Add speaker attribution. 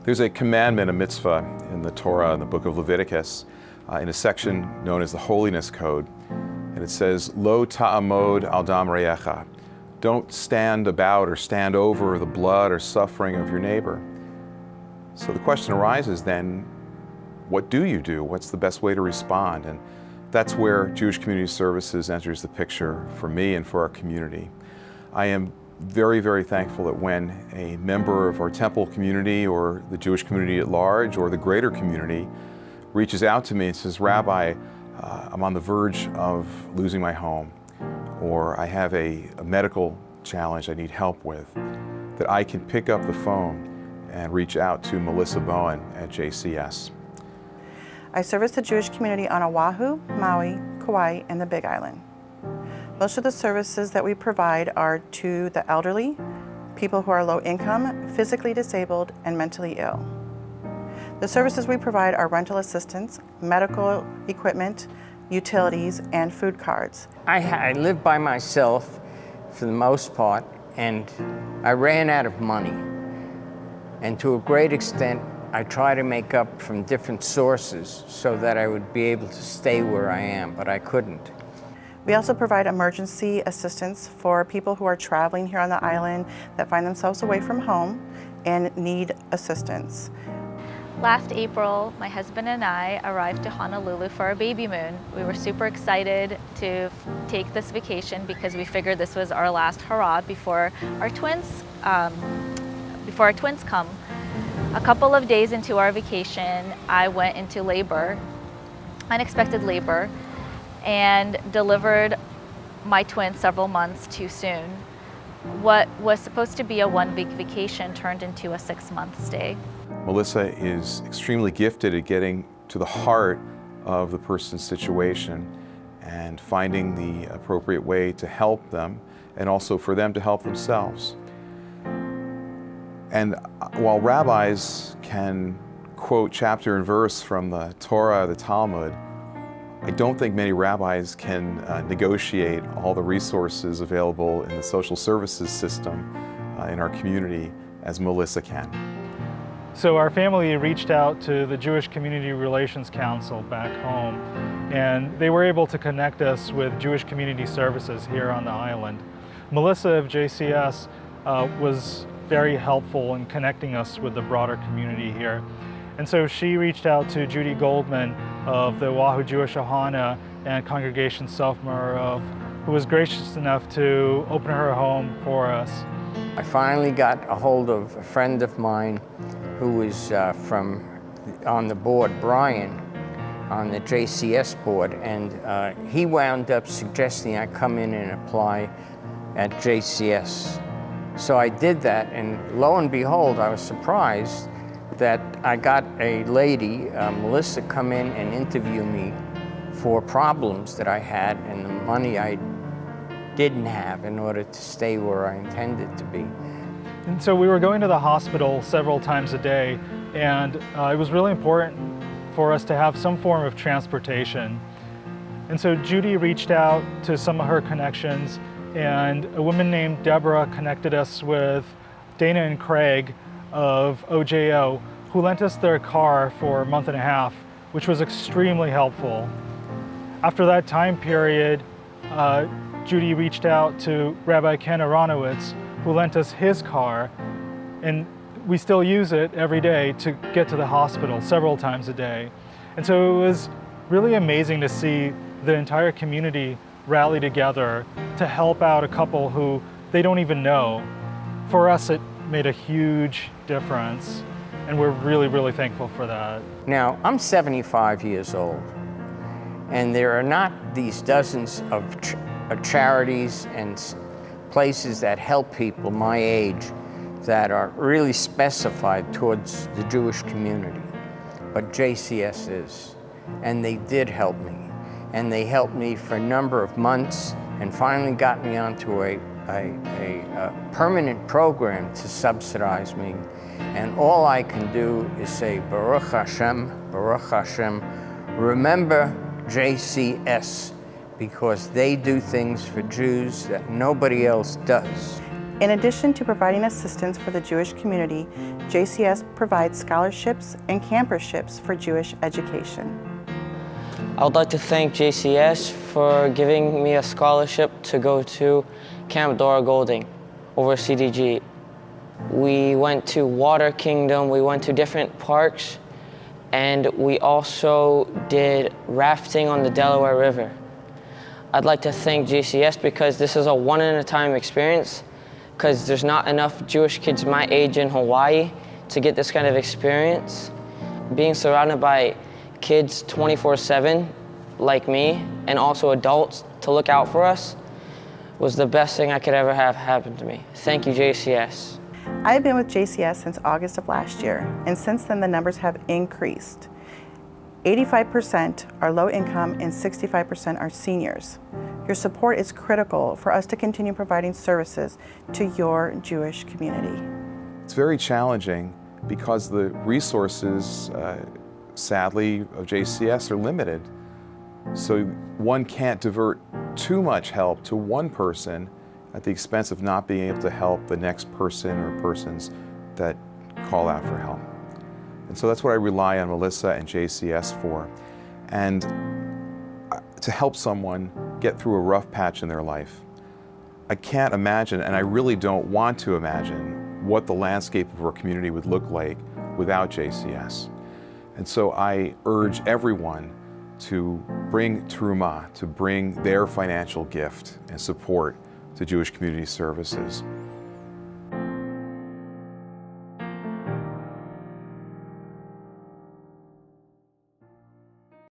Speaker 1: There's a commandment, a mitzvah, in the Torah, in the book of Leviticus, in a section known as the Holiness Code. And it says, Lo ta'amod al dam re'echa. Don't stand about or stand over the blood or suffering of your neighbor. So the question arises then, what do you do? What's the best way to respond? And that's where Jewish Community Services enters the picture for me and for our community. I am very, very thankful that when a member of our temple community or the Jewish community at large or the greater community reaches out to me and says, Rabbi, I'm on the verge of losing my home, or I have a medical challenge I need help with, that I can pick up the phone and reach out to Melissa Bowen at JCS.
Speaker 2: I service the Jewish community on Oahu, Maui, Kauai, and the Big Island. Most of the services that we provide are to the elderly, people who are low income, physically disabled, and mentally ill. The services we provide are rental assistance, medical equipment, utilities, and food cards.
Speaker 3: I live by myself for the most part, and I ran out of money. And to a great extent, I try to make up from different sources so that I would be able to stay where I am, but I couldn't.
Speaker 2: We also provide emergency assistance for people who are traveling here on the island that find themselves away from home and need assistance.
Speaker 4: Last April, my husband and I arrived to Honolulu for our baby moon. We were super excited to take this vacation because we figured this was our last hurrah before our twins come. A couple of days into our vacation, I went into labor, unexpected labor, and delivered my twins several months too soon. What was supposed to be a one-week vacation turned into a 6-month stay.
Speaker 1: Melissa is extremely gifted at getting to the heart of the person's situation and finding the appropriate way to help them and also for them to help themselves. And while rabbis can quote chapter and verse from the Torah, the Talmud, I don't think many rabbis can negotiate all the resources available in the social services system in our community as Melissa can.
Speaker 5: So our family reached out to the Jewish Community Relations Council back home, and they were able to connect us with Jewish Community Services here on the island. Melissa of JCS was very helpful in connecting us with the broader community here. And so she reached out to Judy Goldman of the Oahu Jewish Ohana and Congregation Self Ma'ariv, who was gracious enough to open her home for us.
Speaker 3: I finally got a hold of a friend of mine who was on the board, Brian, on the JCS board, and he wound up suggesting I come in and apply at JCS. So I did that, and lo and behold, I was surprised that I got a lady, Melissa, come in and interview me for problems that I had and the money I didn't have in order to stay where I intended to be.
Speaker 5: And so we were going to the hospital several times a day, and it was really important for us to have some form of transportation. And so Judy reached out to some of her connections, and a woman named Deborah connected us with Dana and Craig of OJO, who lent us their car for a month and a half, which was extremely helpful. After that time period, Judy reached out to Rabbi Ken Aronowitz, who lent us his car, and we still use it every day to get to the hospital several times a day. And so it was really amazing to see the entire community rally together to help out a couple who they don't even know. For us, it made a huge difference, and we're really, really thankful for that.
Speaker 3: Now, I'm 75 years old, and there are not these dozens of charities and places that help people my age that are really specified towards the Jewish community. But JCS is, and they did help me. And they helped me for a number of months and finally got me onto a permanent program to subsidize me. And all I can do is say, Baruch Hashem, remember JCS, because they do things for Jews that nobody else does.
Speaker 2: In addition to providing assistance for the Jewish community, JCS provides scholarships and camperships for Jewish education.
Speaker 6: I would like to thank JCS for giving me a scholarship to go to Camp Dora Golding over CDG. We went to Water Kingdom, we went to different parks, and we also did rafting on the Delaware River. I'd like to thank JCS because this is a one-in-a-time experience, because there's not enough Jewish kids my age in Hawaii to get this kind of experience. Being surrounded by kids 24/7 like me, and also adults to look out for us, was the best thing I could ever have happen to me. Thank you, JCS.
Speaker 2: I have been with JCS since August of last year, and since then the numbers have increased. 85% are low income and 65% are seniors. Your support is critical for us to continue providing services to your Jewish community.
Speaker 1: It's very challenging because the resources, sadly, of JCS are limited. So one can't divert too much help to one person at the expense of not being able to help the next person or persons that call out for help. And so that's what I rely on Melissa and JCS for. And to help someone get through a rough patch in their life. I can't imagine, and I really don't want to imagine, what the landscape of our community would look like without JCS. And so I urge everyone to bring Terumah, to bring their financial gift and support to Jewish Community Services.